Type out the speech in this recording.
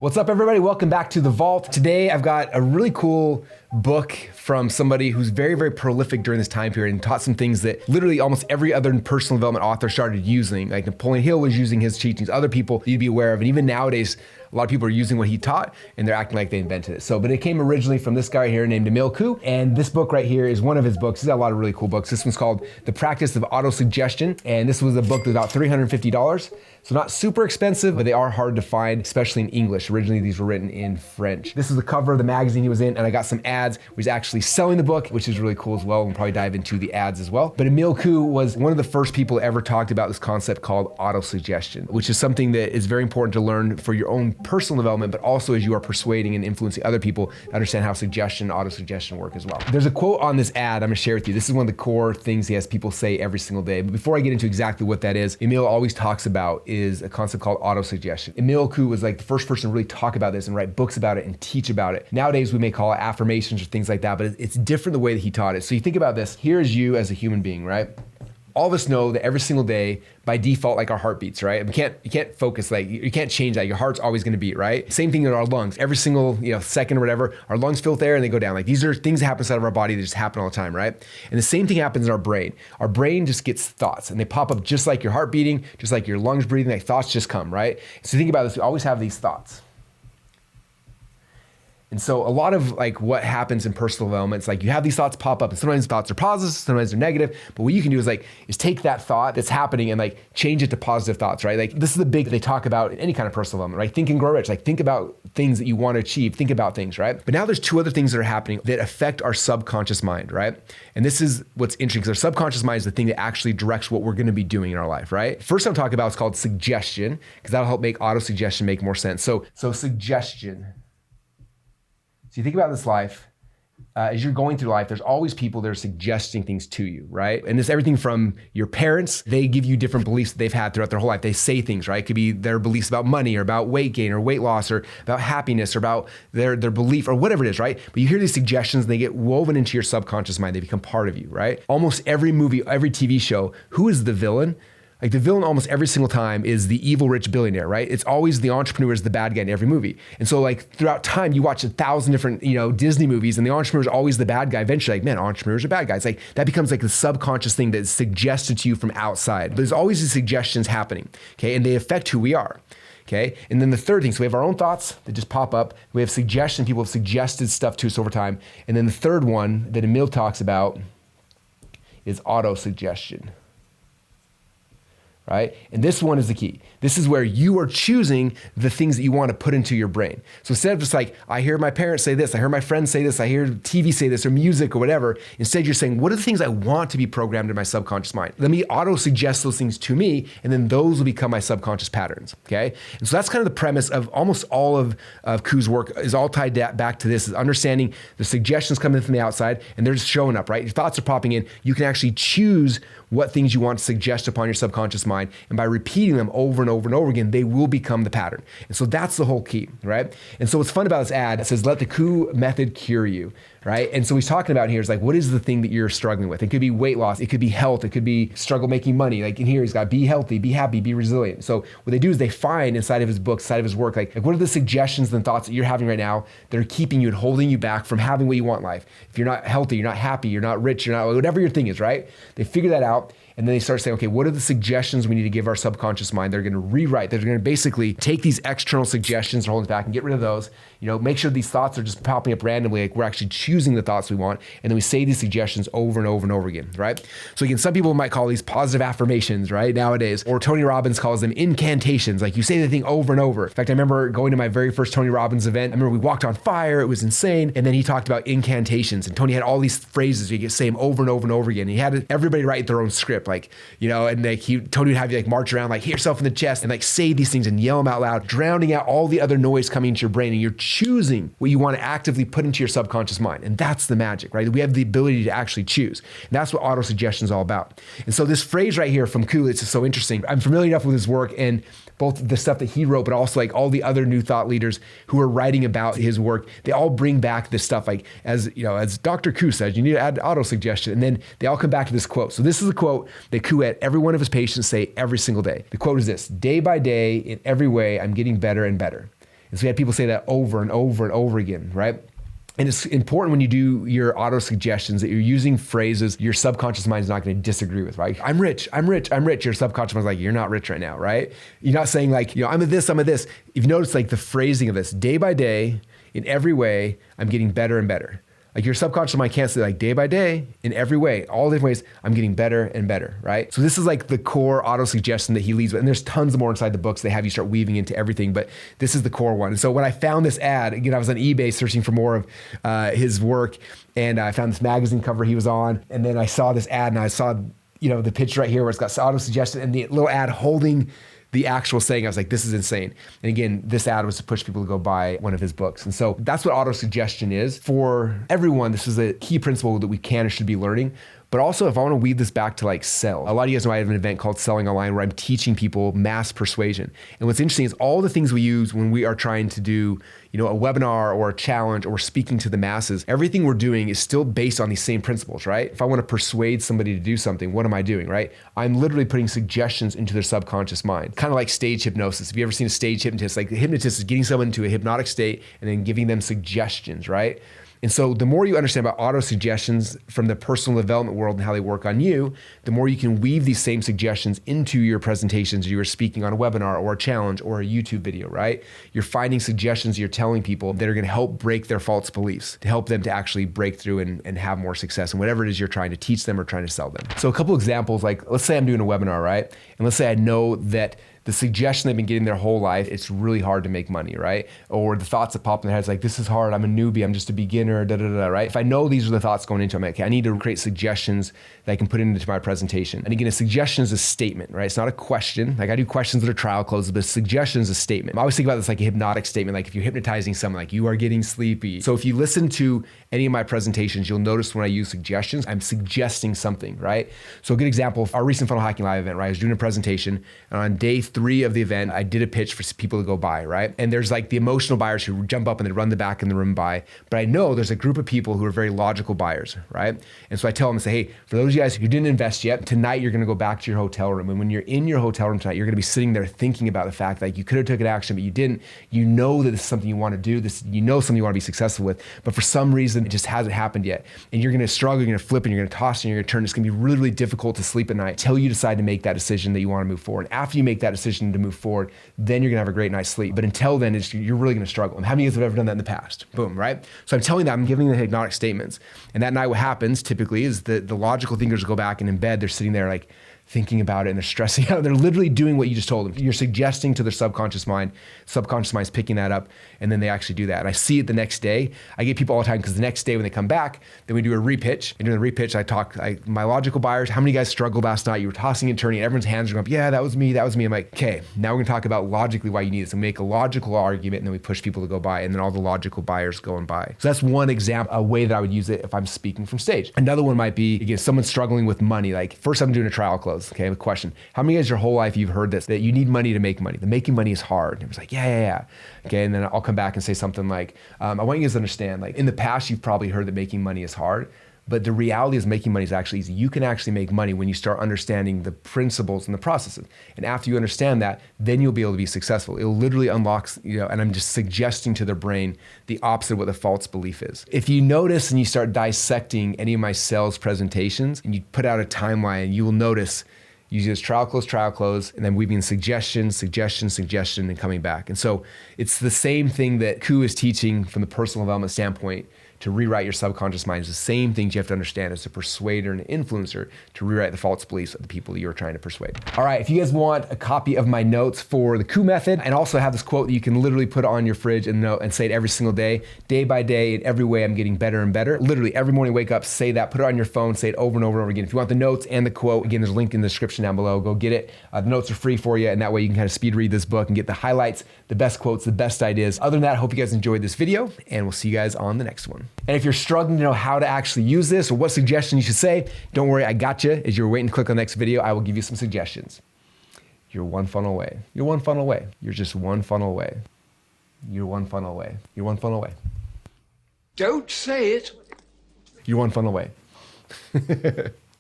What's up, everybody? Welcome back to The Vault. Today, I've got a really cool book from somebody who's very, very prolific during this time period and taught some things that literally almost every other personal development author started using. Like Napoleon Hill was using his teachings, other people you'd be aware of. And even nowadays, a lot of people are using what he taught and they're acting like they invented it. But it came originally from this guy here named Émile Coué. And this book right here is one of his books. He's got a lot of really cool books. This one's called The Practice of Autosuggestion. And this was a book that was about $350. So not super expensive, but they are hard to find, especially in English. Originally, these were written in French. This is the cover of the magazine he was in, and I got some ads where he's actually selling the book, which is really cool as well. We'll probably dive into the ads as well. But Émile Coué was one of the first people who ever talked about this concept called autosuggestion, which is something that is very important to learn for your own personal development, but also as you are persuading and influencing other people to understand how suggestion, autosuggestion work as well. There's a quote on this ad I'm gonna share with you. This is one of the core things he has people say every single day. But before I get into exactly what that is, Émile always talks about is a concept called autosuggestion. Émile Coué was like the first person to really talk about this and write books about it and teach about it. Nowadays, we may call it affirmations or things like that, but it's different the way that he taught it. So you think about this, here is you as a human being, right? All of us know that every single day, by default, like our heart beats, right? You can't focus, like you can't change that. Your heart's always gonna beat, right? Same thing in our lungs. Every single second or whatever, our lungs fill with air and they go down. Like these are things that happen inside of our body that just happen all the time, right? And the same thing happens in our brain. Our brain just gets thoughts and they pop up just like your heart beating, just like your lungs breathing, like thoughts just come, right? So think about this, we always have these thoughts. And so a lot of like what happens in personal development, it's like you have these thoughts pop up and sometimes thoughts are positive, sometimes they're negative. But what you can do is take that thought that's happening and like change it to positive thoughts, right? Like this is the big they talk about in any kind of personal development, right? Think and grow rich, like think about things that you want to achieve, think about things, right? But now there's two other things that are happening that affect our subconscious mind, right? And this is what's interesting because our subconscious mind is the thing that actually directs what we're going to be doing in our life, right? First I'm talking about is called suggestion because that'll help make autosuggestion make more sense. So suggestion. So you think about this life, as you're going through life, there's always people that are suggesting things to you, right? And it's everything from your parents, they give you different beliefs that they've had throughout their whole life. They say things, right? It could be their beliefs about money or about weight gain or weight loss or about happiness or about their belief or whatever it is, right? But you hear these suggestions and they get woven into your subconscious mind. They become part of you, right? Almost every movie, every TV show, who is the villain? Like the villain almost every single time is the evil rich billionaire, right? It's always the entrepreneur is the bad guy in every movie. And so like throughout time, you watch 1,000 different, Disney movies and the entrepreneur is always the bad guy. Eventually like, man, entrepreneurs are bad guys. Like that becomes like the subconscious thing that's suggested to you from outside. But there's always these suggestions happening, okay? And they affect who we are. Okay. And then the third thing, so we have our own thoughts that just pop up. We have suggestion, people have suggested stuff to us over time. And then the third one that Émile talks about is auto-suggestion. Right? And this one is the key. This is where you are choosing the things that you want to put into your brain. So instead of just like, I hear my parents say this, I hear my friends say this, I hear TV say this or music or whatever, instead you're saying, what are the things I want to be programmed in my subconscious mind? Let me auto-suggest those things to me, and then those will become my subconscious patterns, okay? And so that's kind of the premise of almost all of Coué's work is all tied back to this, is understanding the suggestions coming in from the outside, and they're just showing up, right? Your thoughts are popping in. You can actually choose what things you want to suggest upon your subconscious mind. And by repeating them over and over and over again, they will become the pattern. And so that's the whole key, right? And so what's fun about this ad, it says, let the Coué method cure you, right? And so he's talking about here is like, what is the thing that you're struggling with? It could be weight loss. It could be health. It could be struggle making money. Like in here, he's got be healthy, be happy, be resilient. So what they do is they find inside of his book, inside of his work, like what are the suggestions and thoughts that you're having right now that are keeping you and holding you back from having what you want in life? If you're not healthy, you're not happy, you're not rich, you're not, whatever your thing is, right? They figure that out. And then they start saying, okay, what are the suggestions we need to give our subconscious mind? They're going to rewrite. They're going to basically take these external suggestions and hold us back and get rid of those. Make sure these thoughts are just popping up randomly. Like we're actually choosing the thoughts we want. And then we say these suggestions over and over and over again, right? So again, some people might call these positive affirmations, right? Nowadays, or Tony Robbins calls them incantations. Like you say the thing over and over. In fact, I remember going to my very first Tony Robbins event. I remember we walked on fire. It was insane. And then he talked about incantations. And Tony had all these phrases. You could say them over and over and over again. He had everybody write their own script. Like, and like Tony would have you like march around, like hit yourself in the chest and like say these things and yell them out loud, drowning out all the other noise coming into your brain. And you're choosing what you want to actively put into your subconscious mind. And that's the magic, right? We have the ability to actually choose. And that's what auto-suggestion is all about. And so this phrase right here from Coué, it's just so interesting. I'm familiar enough with his work and both the stuff that he wrote, but also like all the other new thought leaders who are writing about his work. They all bring back this stuff like, as Dr. Coué says, you need to add auto-suggestion. And then they all come back to this quote. So this is a quote that Coué had every one of his patients say every single day. The quote is this: day by day, in every way, I'm getting better and better. And so we had people say that over and over and over again, right? And it's important when you do your auto suggestions that you're using phrases your subconscious mind is not going to disagree with, right? I'm rich, I'm rich, I'm rich. Your subconscious mind's like, you're not rich right now, right? You're not saying like, I'm a this, I'm a this. If you notice like the phrasing of this, day by day, in every way, I'm getting better and better. Like your subconscious mind can't say like day by day, in every way, all different ways, I'm getting better and better, right? So this is like the core auto suggestion that he leads with. And there's tons more inside the books. They have you start weaving into everything, but this is the core one. And so when I found this ad, again, I was on eBay searching for more of his work, and I found this magazine cover he was on. And then I saw this ad, and I saw, the picture right here where it's got auto suggestion and the little ad holding the actual saying. I was like, this is insane. And again, this ad was to push people to go buy one of his books. And so that's what auto-suggestion is. For everyone, this is a key principle that we can and should be learning. But also, if I want to weave this back to like sell, a lot of you guys know I have an event called Selling Online where I'm teaching people mass persuasion. And what's interesting is all the things we use when we are trying to do, a webinar or a challenge or speaking to the masses, everything we're doing is still based on these same principles, right? If I want to persuade somebody to do something, what am I doing, right? I'm literally putting suggestions into their subconscious mind, kind of like stage hypnosis. Have you ever seen a stage hypnotist? Like the hypnotist is getting someone into a hypnotic state and then giving them suggestions, right? And so the more you understand about auto suggestions from the personal development world and how they work on you, the more you can weave these same suggestions into your presentations. You are speaking on a webinar or a challenge or a YouTube video, right? You're finding suggestions you're telling people that are going to help break their false beliefs, to help them to actually break through and have more success in whatever it is you're trying to teach them or trying to sell them. So a couple examples, like let's say I'm doing a webinar, right? And let's say I know that the suggestion they've been getting their whole life, it's really hard to make money, right? Or the thoughts that pop in their heads like, this is hard, I'm a newbie, I'm just a beginner, right? If I know these are the thoughts going into it, I'm like, okay, I need to create suggestions that I can put into my presentation. And again, a suggestion is a statement, right? It's not a question. Like I do questions that are trial closes, but a suggestion is a statement. I always think about this like a hypnotic statement, like if you're hypnotizing someone, like you are getting sleepy. So if you listen to any of my presentations, you'll notice when I use suggestions, I'm suggesting something, right? So a good example, our recent Funnel Hacking Live event, right? I was doing a presentation, and on day 3 of the event, I did a pitch for people to go buy, right? And there's like the emotional buyers who jump up and they run the back in the room buy. But I know there's a group of people who are very logical buyers, right? And so I tell them, say, hey, for those of you guys who didn't invest yet, tonight you're gonna go back to your hotel room. And when you're in your hotel room tonight, you're gonna be sitting there thinking about the fact that you could have taken action, but you didn't. You know that this is something you wanna do, something you wanna be successful with, but for some reason, it just hasn't happened yet. And you're gonna struggle, you're gonna flip, and you're gonna toss, and you're gonna turn. It's gonna be really, really difficult to sleep at night until you decide to make that decision that you wanna move forward. After you make that decision to move forward, then you're gonna have a great night's sleep. But until then, you're really gonna struggle. And how many of you guys have ever done that in the past? Boom, right? So I'm telling them, I'm giving the hypnotic statements. And that night what happens typically is the logical thinkers go back and in bed, they're sitting there like thinking about it and they're stressing out. They're literally doing what you just told them. You're suggesting to their subconscious mind. Subconscious mind's picking that up, and then they actually do that. And I see it the next day. I get people all the time because the next day when they come back, then we do a repitch. And during the repitch, my logical buyers, how many guys struggled last night? You were tossing and turning, and everyone's hands are going up. Yeah, that was me. I'm like, okay, now we're gonna talk about logically why you need it. So make a logical argument, and then we push people to go buy, and then all the logical buyers go and buy. So that's one example, a way that I would use it if I'm speaking from stage. Another one might be, again, someone struggling with money. Like first I'm doing a trial close, okay, with question. How many guys your whole life you've heard this, that you need money to make money? The making money is hard. And it was like, yeah. Okay, and then I'll come back and say something like, I want you guys to understand, like in the past, you've probably heard that making money is hard, but the reality is making money is actually easy. You can actually make money when you start understanding the principles and the processes. And after you understand that, then you'll be able to be successful. It'll literally unlock, and I'm just suggesting to their brain the opposite of what the false belief is. If you notice and you start dissecting any of my sales presentations and you put out a timeline, you will notice you use trial close, and then weaving suggestion, and coming back. And so it's the same thing that Coué is teaching from the personal development standpoint to rewrite your subconscious mind. It's the same things you have to understand as a persuader and an influencer to rewrite the false beliefs of the people that you're trying to persuade. All right, if you guys want a copy of my notes for the Coué method, and also have this quote that you can literally put on your fridge and say it every single day by day, in every way I'm getting better and better. Literally every morning wake up, say that, put it on your phone, say it over and over and over again. If you want the notes and the quote, again, there's a link in the description down below. Go get it. The notes are free for you, and that way you can kind of speed read this book and get the highlights, the best quotes, the best ideas. Other than that, I hope you guys enjoyed this video, and we'll see you guys on the next one. And if you're struggling to know how to actually use this or what suggestion you should say, don't worry, I got you. As you're waiting to click on the next video, I will give you some suggestions. You're one funnel away. You're one funnel away. You're just one funnel away. You're one funnel away. You're one funnel away. Don't say it. You're one funnel away.